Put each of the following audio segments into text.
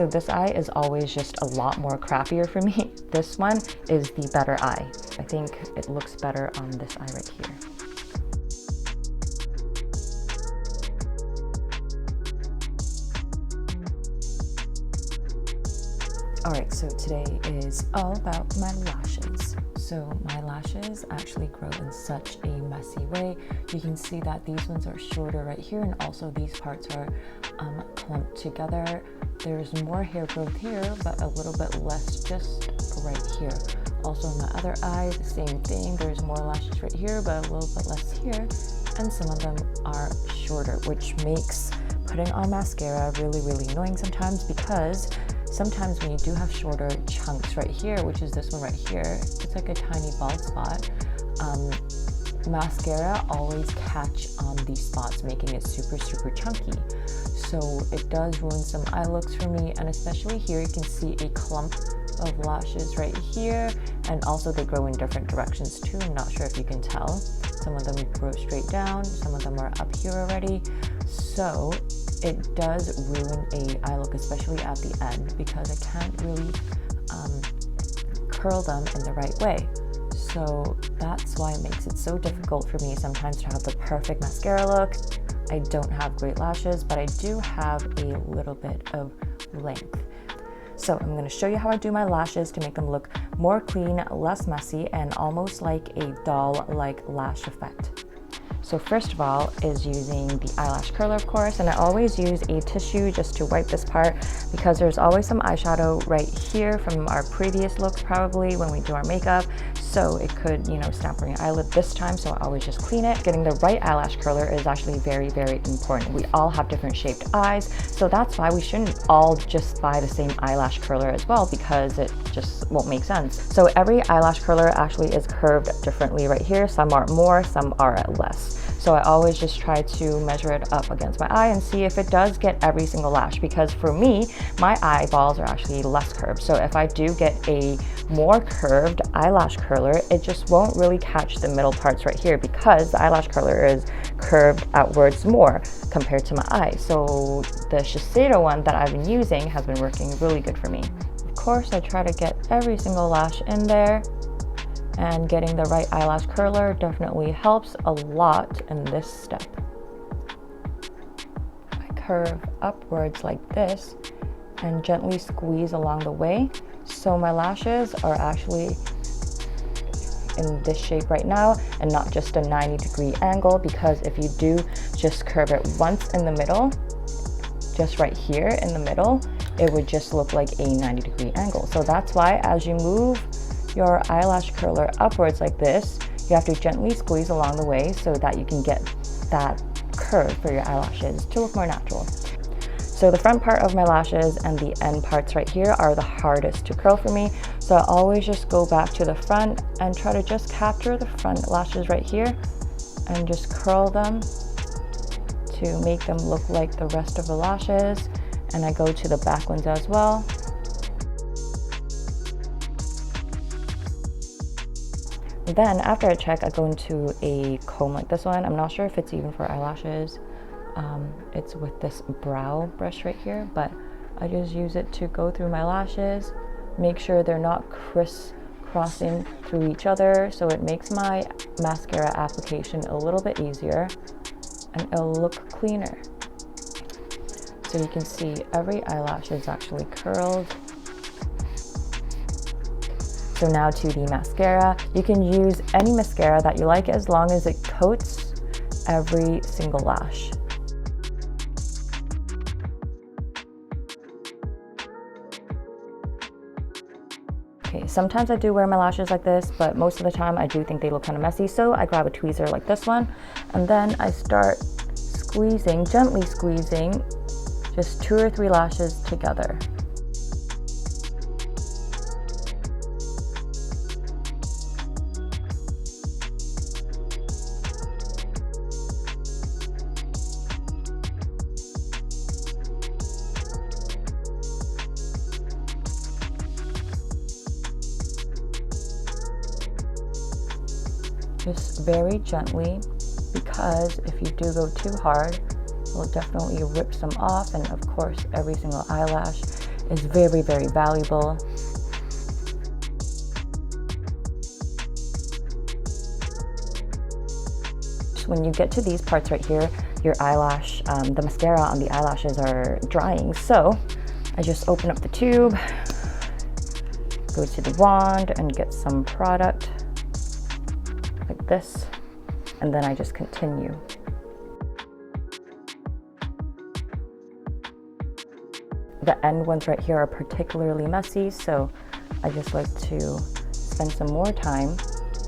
So this eye is always just a lot more crappier for me. This one is the better eye. I think it looks better on this eye right here. Alright, so today is all about my lashes. So my lashes actually grow in such a messy way. You can see that these ones are shorter right here, and also these parts are clumped together. There's more hair growth here, but a little bit less just right here. Also in my other eye, the same thing. There's more lashes right here, but a little bit less here. And some of them are shorter, which makes putting on mascara really, really annoying sometimes, because sometimes when you do have shorter chunks right here, which is this one right here, it's like a tiny bald spot, mascara always catch on these spots, making it super, super chunky. So it does ruin some eye looks for me, and especially here you can see a clump of lashes right here, and also they grow in different directions too. I'm not sure if you can tell. Some of them grow straight down, some of them are up here already. So it does ruin a eye look, especially at the end, because I can't really curl them in the right way. So that's why it makes it so difficult for me sometimes to have the perfect mascara look. I don't have great lashes, but I do have a little bit of length. So I'm going to show you how I do my lashes to make them look more clean, less messy, and almost like a doll-like lash effect. So first of all is using the eyelash curler, of course, and I always use a tissue just to wipe this part, because there's always some eyeshadow right here from our previous looks, probably when we do our makeup, so it could, you know, snap on your eyelid this time, so I always just clean it. Getting the right eyelash curler is actually very, very important. We all have different shaped eyes, so that's why we shouldn't all just buy the same eyelash curler as well, because it just won't make sense. So every eyelash curler actually is curved differently right here. Some are more, some are less. So I always just try to measure it up against my eye and see if it does get every single lash, because for me, my eyeballs are actually less curved. So if I do get a more curved eyelash curler, it just won't really catch the middle parts right here, because the eyelash curler is curved outwards more compared to my eye. So the Shiseido one that I've been using has been working really good for me. Of course, I try to get every single lash in there, and getting the right eyelash curler definitely helps a lot in this step. I curve upwards like this and gently squeeze along the way, so my lashes are actually in this shape right now and not just a 90-degree angle, because if you do just curve it once in the middle, just right here in the middle, it would just look like a 90-degree angle. So that's why as you move your eyelash curler upwards like this, you have to gently squeeze along the way so that you can get that curve for your eyelashes to look more natural. So the front part of my lashes and the end parts right here are the hardest to curl for me. So I always just go back to the front and try to just capture the front lashes right here and just curl them to make them look like the rest of the lashes. And I go to the back ones as well. Then after I check, I go into a comb like this one. I'm not sure if it's even for eyelashes. It's with this brow brush right here, but I just use it to go through my lashes, make sure they're not crisscrossing through each other, so it makes my mascara application a little bit easier and it'll look cleaner. So you can see every eyelash is actually curled. So now to the mascara. You can use any mascara that you like as long as it coats every single lash. Okay, sometimes I do wear my lashes like this, but most of the time I do think they look kind of messy, so I grab a tweezer like this one, and then I start squeezing, gently squeezing, just 2 or 3 lashes together. Just very gently, because if you do go too hard, it will definitely rip some off, and of course every single eyelash is very, very valuable. When you get to these parts right here, your eyelash, the mascara on the eyelashes are drying. So I just open up the tube, go to the wand and get some product like this, and then I just continue. The end ones right here are particularly messy, so I just like to spend some more time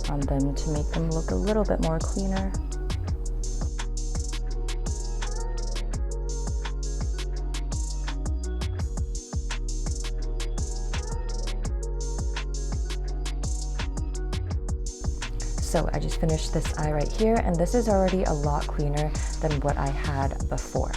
on them to make them look a little bit more cleaner. So I just finished this eye right here, and this is already a lot cleaner than what I had before.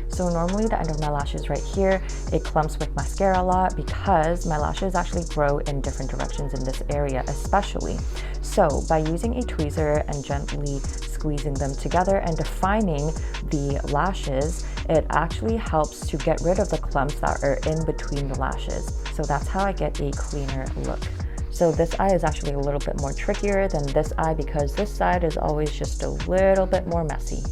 So normally the end of my lashes right here, it clumps with mascara a lot because my lashes actually grow in different directions in this area especially. So by using a tweezer and gently squeezing them together and defining the lashes, it actually helps to get rid of the clumps that are in between the lashes. So that's how I get a cleaner look. So this eye is actually a little bit more trickier than this eye because this side is always just a little bit more messy.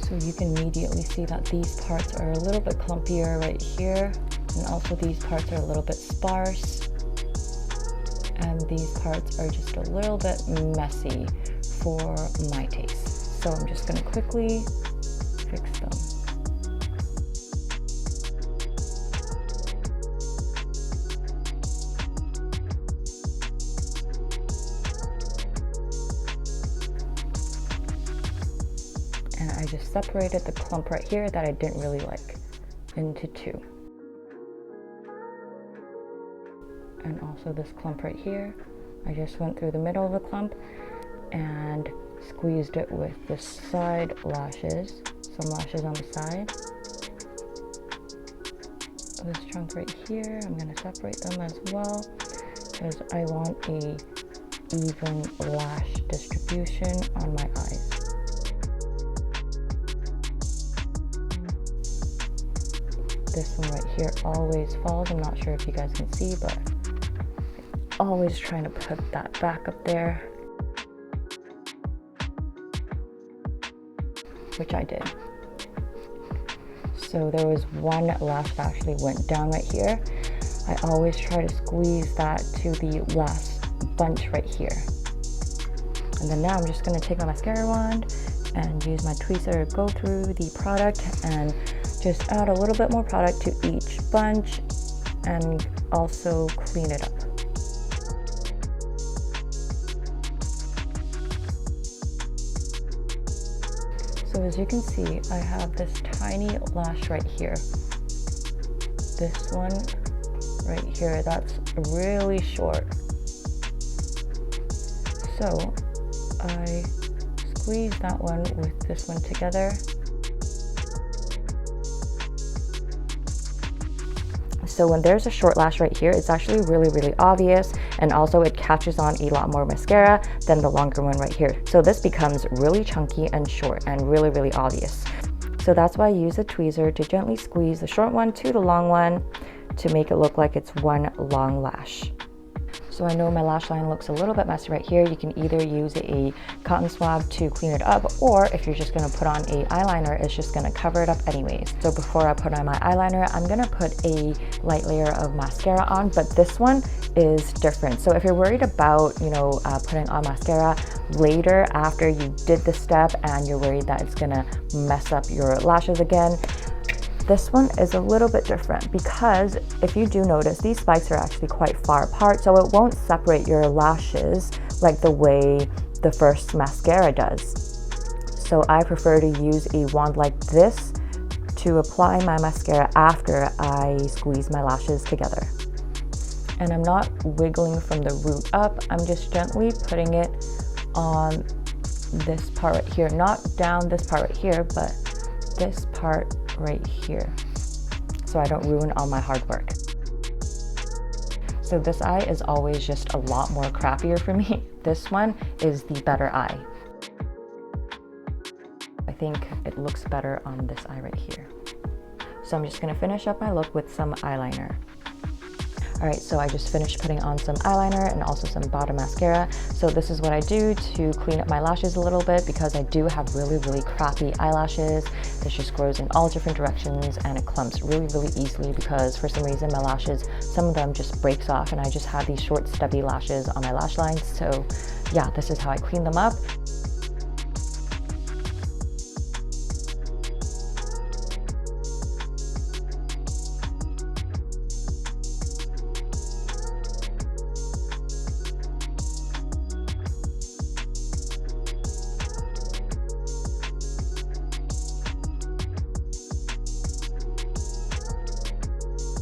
So you can immediately see that these parts are a little bit clumpier right here, and also these parts are a little bit sparse, and these parts are just a little bit messy for my taste. So I'm just going to quickly fix them. And I just separated the clump right here that I didn't really like into two. And also this clump right here, I just went through the middle of the clump and squeezed it with the side lashes, some lashes on the side. This chunk right here, I'm going to separate them as well because I want a even lash distribution on my eyes. This one right here always falls. I'm not sure if you guys can see, but always trying to put that back up there, which I did. So there was one lash that actually went down right here. I always try to squeeze that to the last bunch right here. And then now I'm just going to take my mascara wand and use my tweezer to go through the product and just add a little bit more product to each bunch and also clean it up. So as you can see, I have this tiny lash right here. This one right here, that's really short. So I squeeze that one with this one together. So when there's a short lash right here, it's actually really, really obvious, and also it catches on a lot more mascara than the longer one right here. So this becomes really chunky and short and really, really obvious. So that's why I use a tweezer to gently squeeze the short one to the long one to make it look like it's one long lash. So I know my lash line looks a little bit messy right here. You can either use a cotton swab to clean it up, or if you're just gonna put on a eyeliner, it's just gonna cover it up anyways. So before I put on my eyeliner, I'm gonna put a light layer of mascara on, but this one is different. So if you're worried about, putting on mascara later after you did the step and you're worried that it's gonna mess up your lashes again, this one is a little bit different because if you do notice, these spikes are actually quite far apart, so it won't separate your lashes like the way the first mascara does. So I prefer to use a wand like this to apply my mascara after I squeeze my lashes together. And I'm not wiggling from the root up, I'm just gently putting it on this part right here, not down this part right here, but this part right here, so I don't ruin all my hard work. So this eye is always just a lot more crappier for me. This one is the better eye. I think it looks better on this eye right here. So I'm just gonna finish up my look with some eyeliner. All right, so I just finished putting on some eyeliner and also some bottom mascara. So this is what I do to clean up my lashes a little bit, because I do have really crappy eyelashes. This just grows in all different directions and it clumps really easily, because for some reason my lashes, some of them just breaks off, and I just have these short stubby lashes on my lash lines. So yeah, this is how I clean them up.